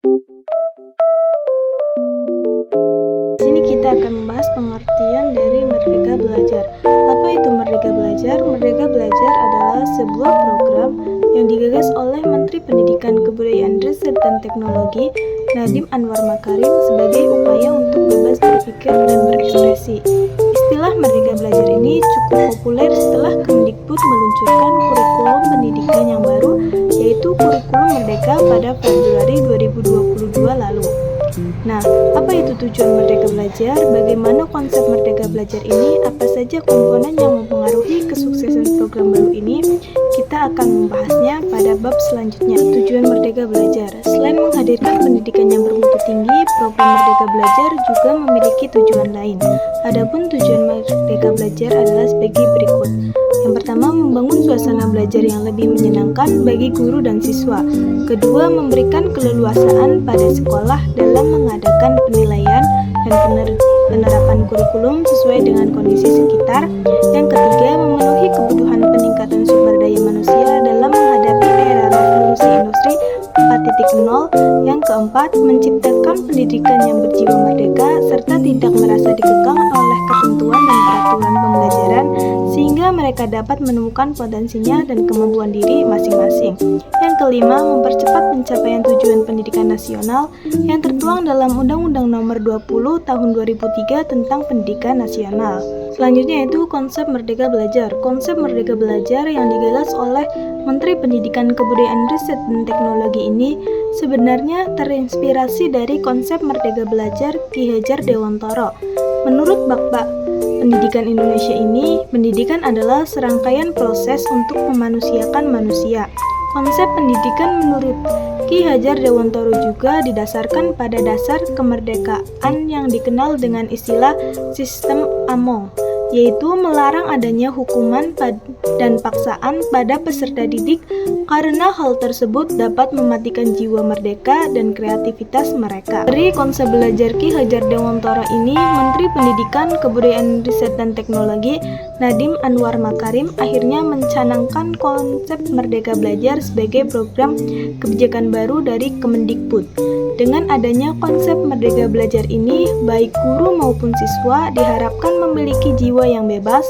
Di sini kita akan membahas pengertian dari Merdeka Belajar. Apa itu Merdeka Belajar? Merdeka Belajar adalah sebuah program yang digagas oleh Menteri Pendidikan, Kebudayaan, Riset, dan Teknologi Nadiem Anwar Makarim sebagai upaya untuk bebas berpikir dan berekspresi. Istilah Merdeka Belajar ini cukup populer setelah Kemendikbud meluncurkan kurikulum pendidikan yang baru, yaitu Kurikulum Merdeka pada Februari 2022 lalu. Nah, apa itu tujuan Merdeka Belajar? Bagaimana konsep Merdeka Belajar ini? Apa saja komponen yang mempengaruhi kesuksesan program baru ini? Kita akan membahasnya pada bab selanjutnya. Tujuan Merdeka Belajar. Selain menghadirkan pendidikan yang bermutu tinggi, program Merdeka Belajar juga memiliki tujuan lain. Adapun tujuan Merdeka Belajar adalah sebagai berikut. Yang pertama, membangun suasana belajar yang lebih menyenangkan bagi guru dan siswa. Kedua, memberikan keleluasaan pada sekolah dalam mengadakan penilaian dan penerapan kurikulum sesuai dengan kondisi sekitar. Yang ketiga, memenuhi kebutuhan peningkatan sumber daya manusia dalam menghadapi era revolusi industri 4.0. Yang keempat, menciptakan pendidikan yang berjiwa merdeka serta tidak merasa dikekang oleh ketentuan dan peraturan pembelajaran, sehingga mereka dapat menemukan potensinya dan kemampuan diri masing-masing. Yang kelima, mempercepat pencapaian tujuan pendidikan nasional yang tertuang dalam Undang-Undang Nomor 20 Tahun 2003 tentang Pendidikan Nasional. Selanjutnya yaitu konsep Merdeka Belajar. Konsep Merdeka Belajar yang digagas oleh Menteri Pendidikan, Kebudayaan, Riset, dan Teknologi ini sebenarnya terinspirasi dari konsep Merdeka Belajar Ki Hajar Dewantara. Menurut Bapak Pendidikan Indonesia ini, pendidikan adalah serangkaian proses untuk memanusiakan manusia. Konsep pendidikan menurut Ki Hajar Dewantara juga didasarkan pada dasar kemerdekaan yang dikenal dengan istilah sistem Among, yaitu melarang adanya hukuman dan paksaan pada peserta didik karena hal tersebut dapat mematikan jiwa merdeka dan kreativitas mereka. Dari konsep belajar Ki Hajar Dewantara ini, Menteri Pendidikan, Kebudayaan, Riset, dan Teknologi Nadiem Anwar Makarim akhirnya mencanangkan konsep Merdeka Belajar sebagai program kebijakan baru dari Kemendikbud. Dengan adanya konsep Merdeka Belajar ini, baik guru maupun siswa diharapkan memiliki jiwa yang bebas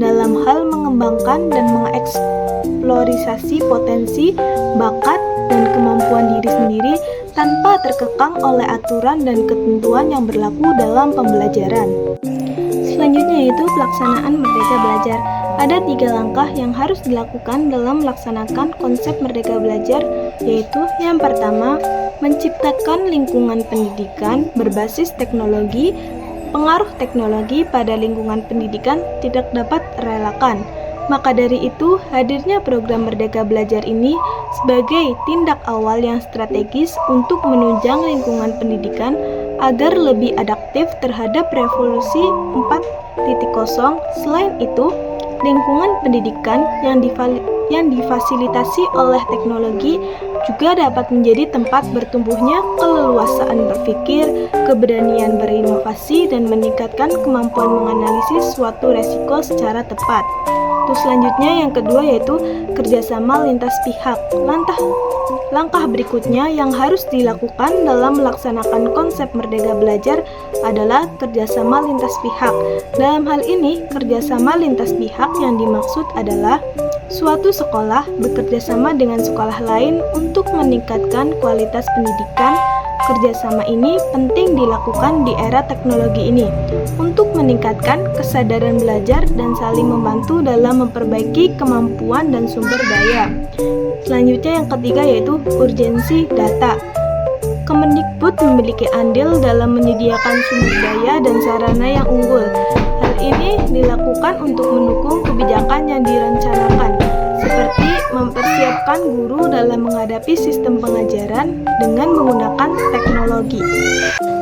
dalam hal mengembangkan dan mengeksplorasi potensi, bakat, dan kemampuan diri sendiri tanpa terkekang oleh aturan dan ketentuan yang berlaku dalam pembelajaran. Selanjutnya yaitu pelaksanaan Merdeka Belajar. Ada 3 langkah yang harus dilakukan dalam melaksanakan konsep Merdeka Belajar, yaitu yang pertama, menciptakan lingkungan pendidikan berbasis teknologi. Pengaruh teknologi pada lingkungan pendidikan tidak dapat terelakkan. Maka dari itu, hadirnya program Merdeka Belajar ini sebagai tindak awal yang strategis untuk menunjang lingkungan pendidikan agar lebih adaptif terhadap revolusi 4.0. Selain itu, lingkungan pendidikan yang difasilitasi oleh teknologi juga dapat menjadi tempat bertumbuhnya keleluasaan berpikir, keberanian berinovasi, dan meningkatkan kemampuan menganalisis suatu resiko secara tepat. Terus selanjutnya yang kedua yaitu kerjasama lintas pihak. Langkah berikutnya yang harus dilakukan dalam melaksanakan konsep Merdeka Belajar adalah kerjasama lintas pihak. Dalam hal ini, kerjasama lintas pihak yang dimaksud adalah suatu sekolah bekerjasama dengan sekolah lain untuk meningkatkan kualitas pendidikan. Kerjasama ini penting dilakukan di era teknologi ini untuk meningkatkan kesadaran belajar dan saling membantu dalam memperbaiki kemampuan dan sumber daya. Selanjutnya yang ketiga yaitu urgensi data. Kemendikbud memiliki andil dalam menyediakan sumber daya dan sarana yang unggul. Hal ini dilakukan untuk mendukung kebijakan yang direncanakan, seperti mempersiapkan guru dalam menghadapi sistem pengajaran dengan menggunakan teknologi.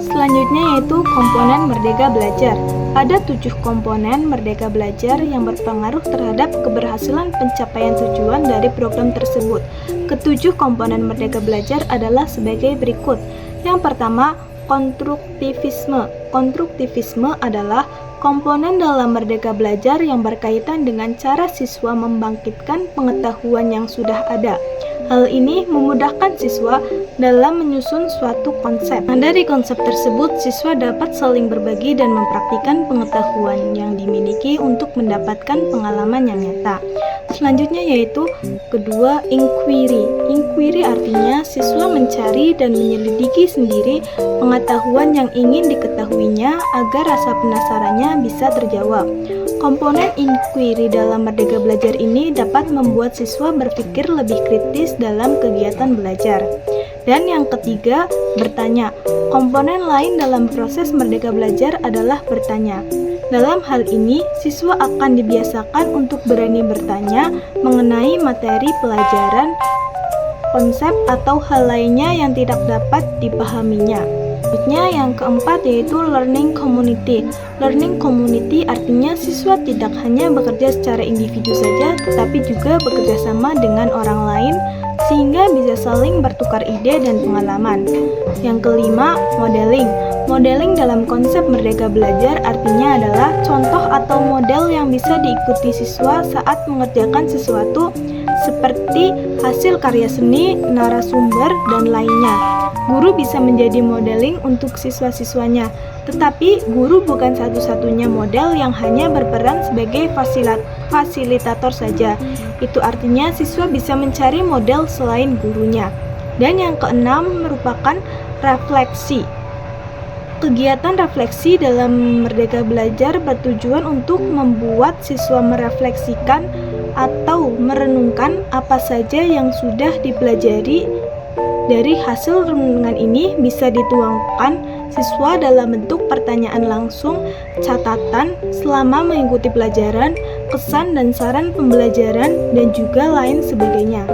Selanjutnya yaitu komponen Merdeka Belajar. Ada 7 komponen Merdeka Belajar yang berpengaruh terhadap keberhasilan pencapaian tujuan dari program tersebut. Ketujuh komponen Merdeka Belajar adalah sebagai berikut. Yang pertama, konstruktivisme. Konstruktivisme adalah komponen dalam Merdeka Belajar yang berkaitan dengan cara siswa membangkitkan pengetahuan yang sudah ada. Hal ini memudahkan siswa dalam menyusun suatu konsep. Nah, dari konsep tersebut, siswa dapat saling berbagi dan mempraktikkan pengetahuan yang dimiliki untuk mendapatkan pengalaman yang nyata. Selanjutnya yaitu kedua, inquiry. Inquiry artinya siswa mencari dan menyelidiki sendiri pengetahuan yang ingin diketahuinya agar rasa penasarannya bisa terjawab. Komponen inquiry dalam Merdeka Belajar ini dapat membuat siswa berpikir lebih kritis dalam kegiatan belajar. Dan yang ketiga, bertanya. Komponen lain dalam proses Merdeka Belajar adalah bertanya. Dalam hal ini, siswa akan dibiasakan untuk berani bertanya mengenai materi pelajaran, konsep, atau hal lainnya yang tidak dapat dipahaminya. Selanjutnya yang keempat yaitu learning community. Learning community artinya siswa tidak hanya bekerja secara individu saja, tetapi juga bekerja sama dengan orang lain sehingga bisa saling bertukar ide dan pengalaman. Yang kelima, modeling. Modeling dalam konsep Merdeka Belajar artinya adalah contoh atau model yang bisa diikuti siswa saat mengerjakan sesuatu seperti hasil karya seni, narasumber, dan lainnya. Guru bisa menjadi modeling untuk siswa-siswanya, tetapi guru bukan satu-satunya model yang hanya berperan sebagai fasilitator saja. Itu artinya siswa bisa mencari model selain gurunya. Dan yang keenam merupakan refleksi. Kegiatan refleksi dalam Merdeka Belajar bertujuan untuk membuat siswa merefleksikan atau merenungkan apa saja yang sudah dipelajari. Dari hasil renungan ini bisa dituangkan siswa dalam bentuk pertanyaan langsung, catatan selama mengikuti pelajaran, kesan dan saran pembelajaran, dan juga lain sebagainya.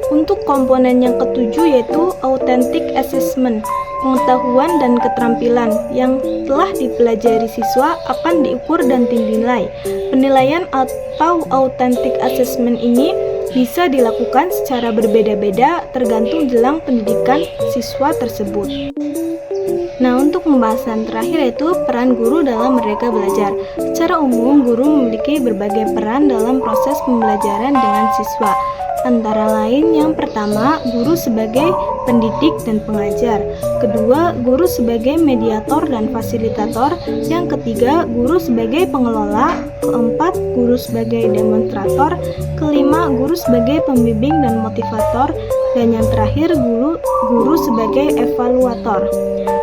Untuk komponen yang ketujuh yaitu authentic assessment. Pengetahuan dan keterampilan yang telah dipelajari siswa akan diukur dan dinilai. Penilaian atau authentic assessment ini bisa dilakukan secara berbeda-beda tergantung jelang pendidikan siswa tersebut. Nah, untuk pembahasan terakhir yaitu peran guru dalam Merdeka Belajar. Secara umum, guru memiliki berbagai peran dalam proses pembelajaran dengan siswa. Antara lain, yang pertama, guru sebagai pendidik dan pengajar. Kedua, guru sebagai mediator dan fasilitator. Yang ketiga, guru sebagai pengelola. Keempat, guru sebagai demonstrator. Kelima, guru sebagai pembimbing dan motivator. Dan yang terakhir, guru sebagai evaluator.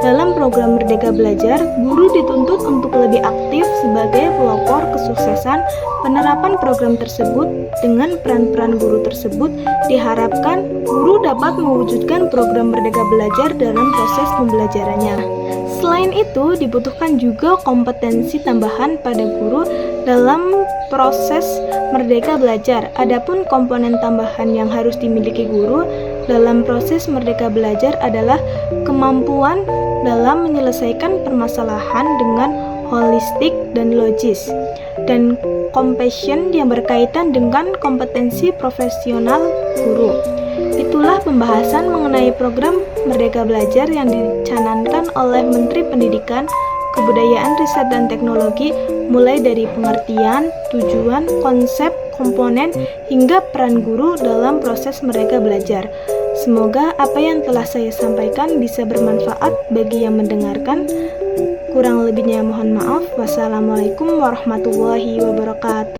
Dalam program Merdeka Belajar, guru dituntut untuk lebih aktif sebagai pelopor kesuksesan penerapan program tersebut. Dengan peran-peran guru tersebut, diharapkan guru dapat mewujudkan program Merdeka Belajar dalam proses pembelajarannya. Selain itu, dibutuhkan juga kompetensi tambahan pada guru dalam proses Merdeka Belajar. Adapun komponen tambahan yang harus dimiliki guru dalam proses Merdeka Belajar adalah kemampuan dalam menyelesaikan permasalahan dengan holistik dan logis, dan compassion yang berkaitan dengan kompetensi profesional guru. Itulah pembahasan mengenai program Merdeka Belajar yang dicanangkan oleh Menteri Pendidikan, Kebudayaan, Riset, dan Teknologi, mulai dari pengertian, tujuan, konsep, komponen, hingga peran guru dalam proses Merdeka Belajar. Semoga apa yang telah saya sampaikan bisa bermanfaat bagi yang mendengarkan. Kurang lebihnya mohon maaf. Wassalamualaikum warahmatullahi wabarakatuh.